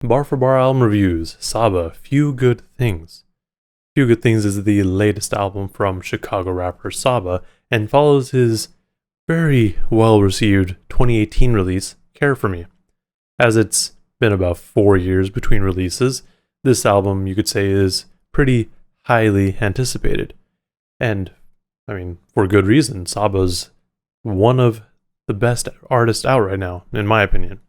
Bar for Bar album reviews. Saba, Few Good Things. Few Good Things is the latest album from Chicago rapper Saba and follows his very well received 2018 release, Care For Me. As it's been about 4 years between releases, this album you could say is pretty highly anticipated. And, for good reason. Saba's one of the best artists out right now, in my opinion.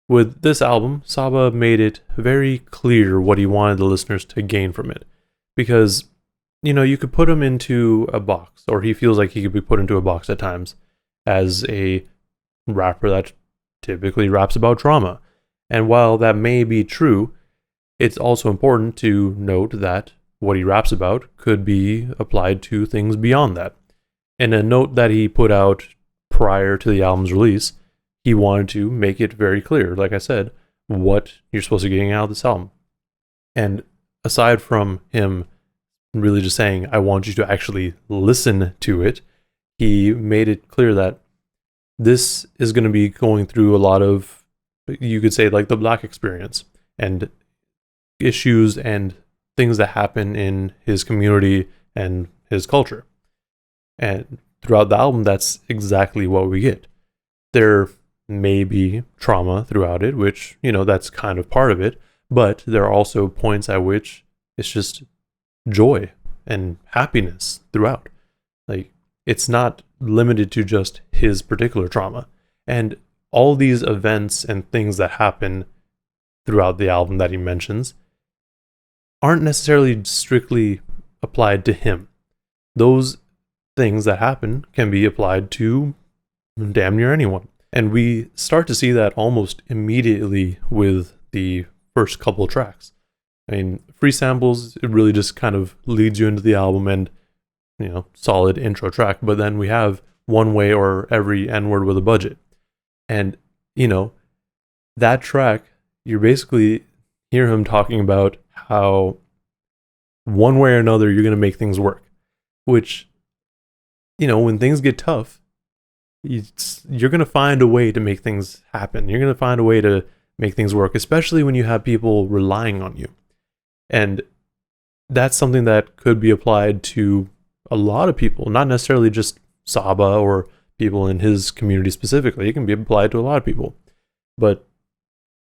With this album, Saba made it very clear what he wanted the listeners to gain from it. Because, you could put him into a box, or he feels like he could be put into a box at times, as a rapper that typically raps about drama. And while that may be true, it's also important to note that what he raps about could be applied to things beyond that. In a note that he put out prior to the album's release, he wanted to make it very clear, like I said, what you're supposed to be getting out of this album. And aside from him really just saying, I want you to actually listen to it, he made it clear that this is going to be going through a lot of, you could say, like the Black experience and issues and things that happen in his community and his culture. And throughout the album, that's exactly what we get. There may be trauma throughout it, which, that's kind of part of it, but there are also points at which it's just joy and happiness throughout. Like, it's not limited to just his particular trauma. And all these events and things that happen throughout the album that he mentions aren't necessarily strictly applied to him. Those things that happen can be applied to damn near anyone. And we start to see that almost immediately with the first couple of tracks. Free Samples, it really just kind of leads you into the album and, solid intro track. But then we have One Way or Every N-Word with a Budget. And, that track, you basically hear him talking about how one way or another you're going to make things work. Which, when things get tough, you're going to find a way to make things happen. You're going to find a way to make things work, especially when you have people relying on you. And that's something that could be applied to a lot of people, not necessarily just Saba or people in his community specifically. It can be applied to a lot of people. But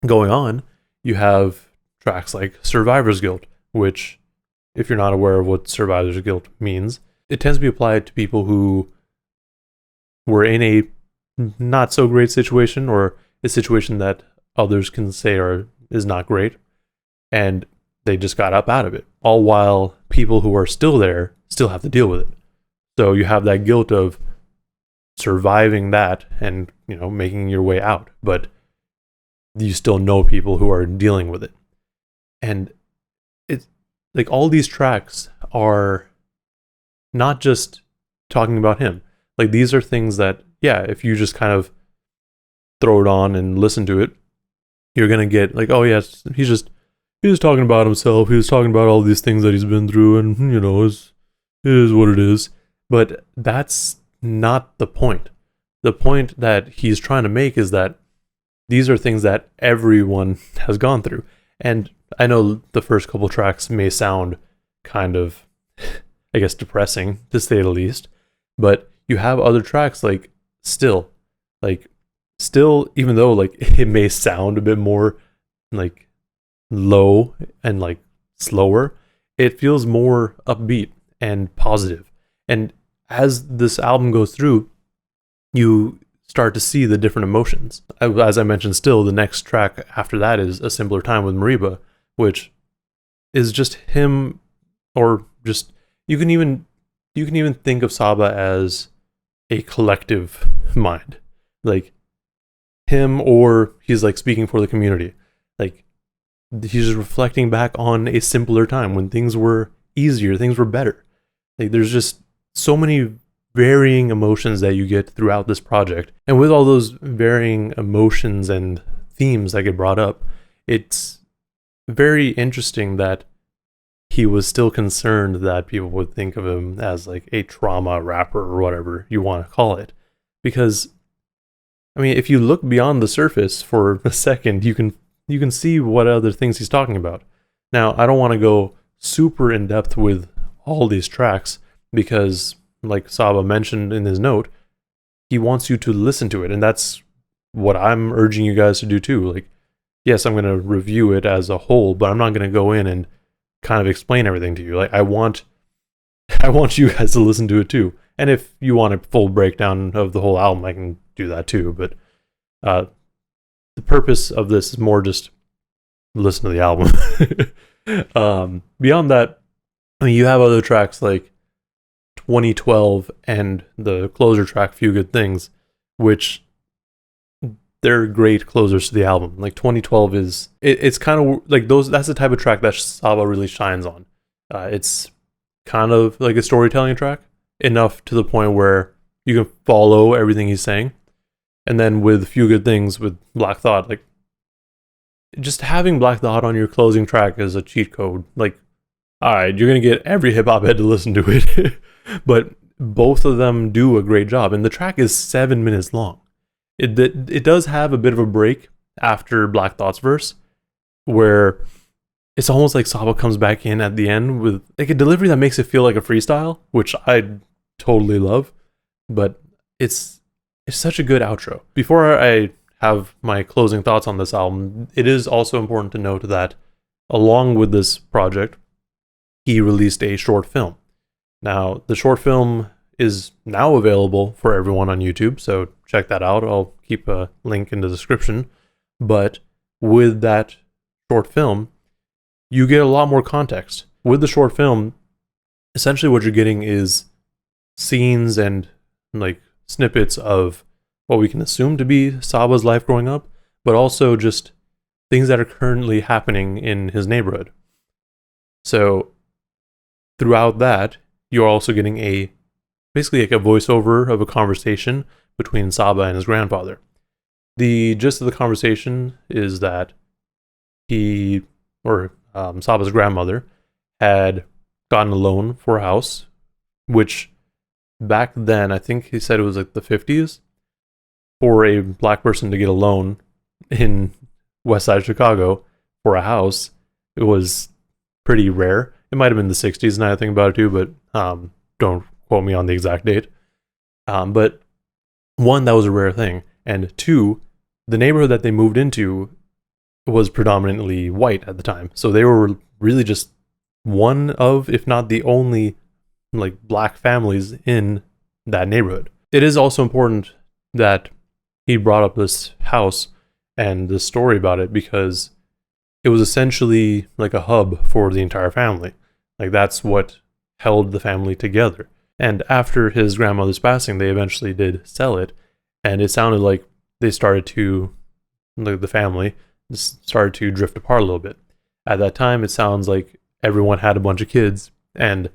going on, you have tracks like Survivor's Guilt, which, if you're not aware of what Survivor's Guilt means, it tends to be applied to people who were in a not so great situation, or a situation that others can say is not great, and they just got up out of it. All while people who are still there still have to deal with it. So you have that guilt of surviving that and, making your way out, but you still know people who are dealing with it. And it's like all these tracks are not just talking about him. Like, these are things that, if you just kind of throw it on and listen to it, you're going to get like, oh yes, he was talking about himself. He was talking about all these things that he's been through, and, it is what it is. But that's not the point. The point that he's trying to make is that these are things that everyone has gone through. And I know the first couple tracks may sound kind of, I guess, depressing, to say the least. But you have other tracks like Still, even though like it may sound a bit more like low and like slower, it feels more upbeat and positive. And as this album goes through, you start to see the different emotions. As I mentioned, Still, the next track after that is A Simpler Time with Mariba, which is just him, or just you can even think of Saba as a collective mind, like him, or he's like speaking for the community. Like, he's just reflecting back on a simpler time when things were easier, things were better. Like, there's just so many varying emotions that you get throughout this project. And with all those varying emotions and themes that get brought up, it's very interesting that he was still concerned that people would think of him as like a trauma rapper or whatever you want to call it. Because, if you look beyond the surface for a second, you can you can see what other things he's talking about. Now, I don't want to go super in depth with all these tracks because, like Saba mentioned in his note, he wants you to listen to it, and that's what I'm urging you guys to do too. Like, yes, I'm going to review it as a whole, but I'm not going to go in and kind of explain everything to you. Like, I want you guys to listen to it too. And if you want a full breakdown of the whole album, I can do that too. But the purpose of this is more just listen to the album. Beyond that, I mean, you have other tracks like 2012 and the closer track, Few Good Things, which they're great closers to the album. Like 2012 is, it's kind of like those, that's the type of track that Saba really shines on. It's kind of like a storytelling track, enough to the point where you can follow everything he's saying. And then with Few Good Things, with Black Thought, like just having Black Thought on your closing track is a cheat code. Like, all right, you're going to get every hip hop head to listen to it. But both of them do a great job. And the track is 7 minutes long. It does have a bit of a break after Black Thought's verse, where it's almost like Saba comes back in at the end with like a delivery that makes it feel like a freestyle, which I totally love. But it's such a good outro. Before I have my closing thoughts on this album, it is also important to note that along with this project, he released a short film. Now, the short film is now available for everyone on YouTube, so check that out. I'll keep a link in the description. But with that short film, you get a lot more context. With the short film, essentially what you're getting is scenes and like snippets of what we can assume to be Saba's life growing up, but also just things that are currently happening in his neighborhood. So throughout that, you're also getting basically like a voiceover of a conversation between Saba and his grandfather. The gist of the conversation is that Saba's grandmother had gotten a loan for a house, which back then, I think he said it was like the 50s, for a black person to get a loan in West Side Chicago for a house, it was pretty rare. It might have been the 60s now I think about it too, but don't quote me on the exact date. But one, that was a rare thing. And two, the neighborhood that they moved into was predominantly white at the time. So they were really just one of, if not the only, like black families in that neighborhood. It is also important that he brought up this house and the story about it because it was essentially like a hub for the entire family. Like that's what held the family together. And after his grandmother's passing, they eventually did sell it. And it sounded like they started to, like the family, started to drift apart a little bit. At that time, it sounds like everyone had a bunch of kids. And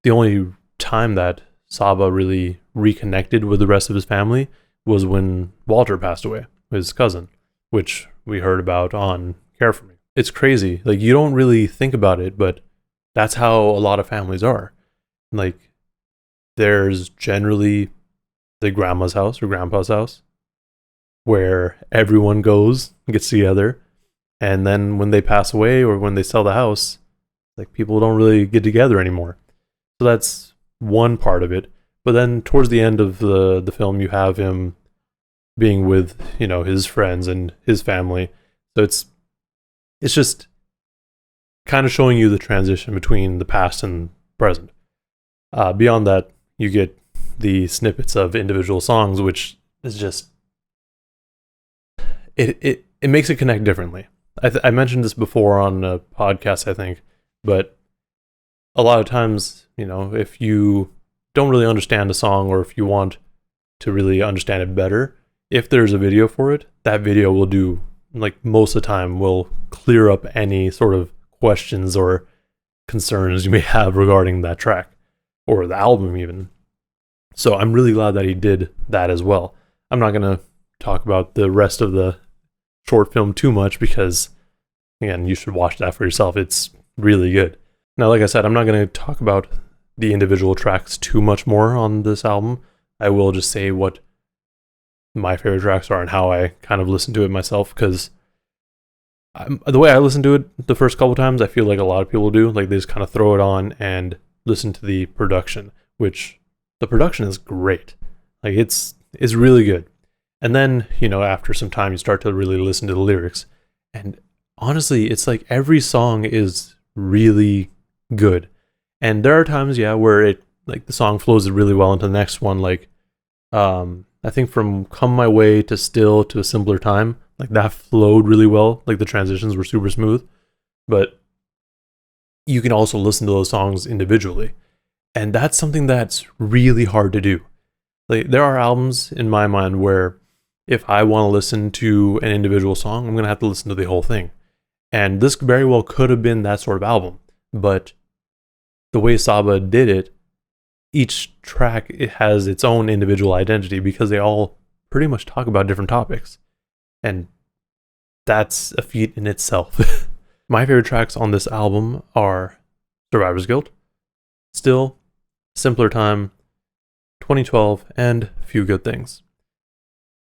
the only time that Saba really reconnected with the rest of his family was when Walter passed away, his cousin, which we heard about on Care For Me. It's crazy. Like, you don't really think about it, but that's how a lot of families are. Like, there's generally the grandma's house or grandpa's house where everyone goes, gets together, and then when they pass away or when they sell the house, like people don't really get together anymore. So that's one part of it. But then towards the end of the film, you have him being with, you know, his friends and his family. So it's just kind of showing you the transition between the past and present. Beyond that, you get the snippets of individual songs, which is just it makes it connect differently. I mentioned this before on a podcast, I think, but a lot of times, you know, if you don't really understand a song or if you want to really understand it better, if there's a video for it, that video will do, like most of the time, will clear up any sort of questions or concerns you may have regarding that track or the album even. So I'm really glad that he did that as well. I'm not going to talk about the rest of the short film too much because, again, you should watch that for yourself. It's really good. Now, like I said, I'm not going to talk about the individual tracks too much more on this album. I will just say what my favorite tracks are and how I kind of listen to it myself, because The way I listen to it the first couple times, I feel like a lot of people do. Like they just kind of throw it on and listen to the production, which the production is great. Like it's really good. And then, after some time you start to really listen to the lyrics. And honestly, it's like every song is really good. And there are times, where the song flows really well into the next one. Like, I think from Come My Way to Still to A Simpler Time, like that flowed really well. Like the transitions were super smooth. But you can also listen to those songs individually. And that's something that's really hard to do. Like there are albums in my mind where if I want to listen to an individual song, I'm going to have to listen to the whole thing. And this very well could have been that sort of album. But the way Saba did it, each track, it has its own individual identity because they all pretty much talk about different topics. And that's a feat in itself. My favorite tracks on this album are Survivor's Guilt, Still, Simpler Time, 2012, and Few Good Things.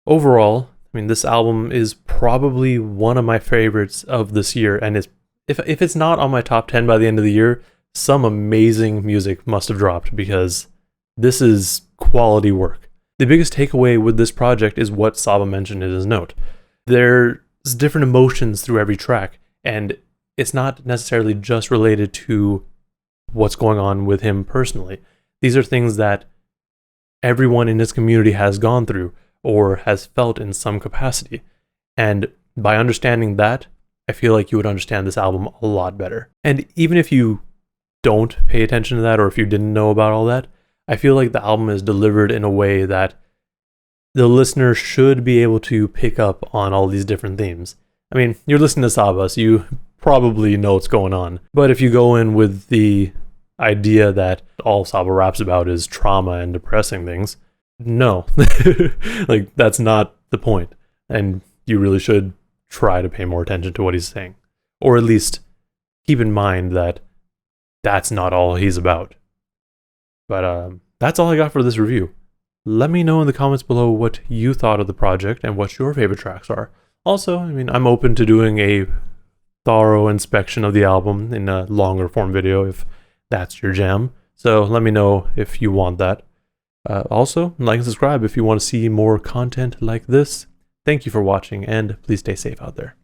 Overall, this album is probably one of my favorites of this year, and if it's not on my top 10 by the end of the year, some amazing music must have dropped because this is quality work. The biggest takeaway with this project is what Saba mentioned in his note. There's different emotions through every track, and it's not necessarily just related to what's going on with him personally. These are things that everyone in his community has gone through or has felt in some capacity. And by understanding that, I feel like you would understand this album a lot better. And even if you don't pay attention to that, or if you didn't know about all that, I feel like the album is delivered in a way that the listener should be able to pick up on all these different themes. You're listening to Saba, so you probably know what's going on. But if you go in with the idea that all Saba raps about is trauma and depressing things, no. Like, that's not the point. And you really should try to pay more attention to what he's saying. Or at least keep in mind that that's not all he's about. But that's all I got for this review. Let me know in the comments below what you thought of the project and what your favorite tracks are. Also, I'm open to doing a thorough inspection of the album in a longer form video if that's your jam. So let me know if you want that. Also, like and subscribe if you want to see more content like this. Thank you for watching, and please stay safe out there.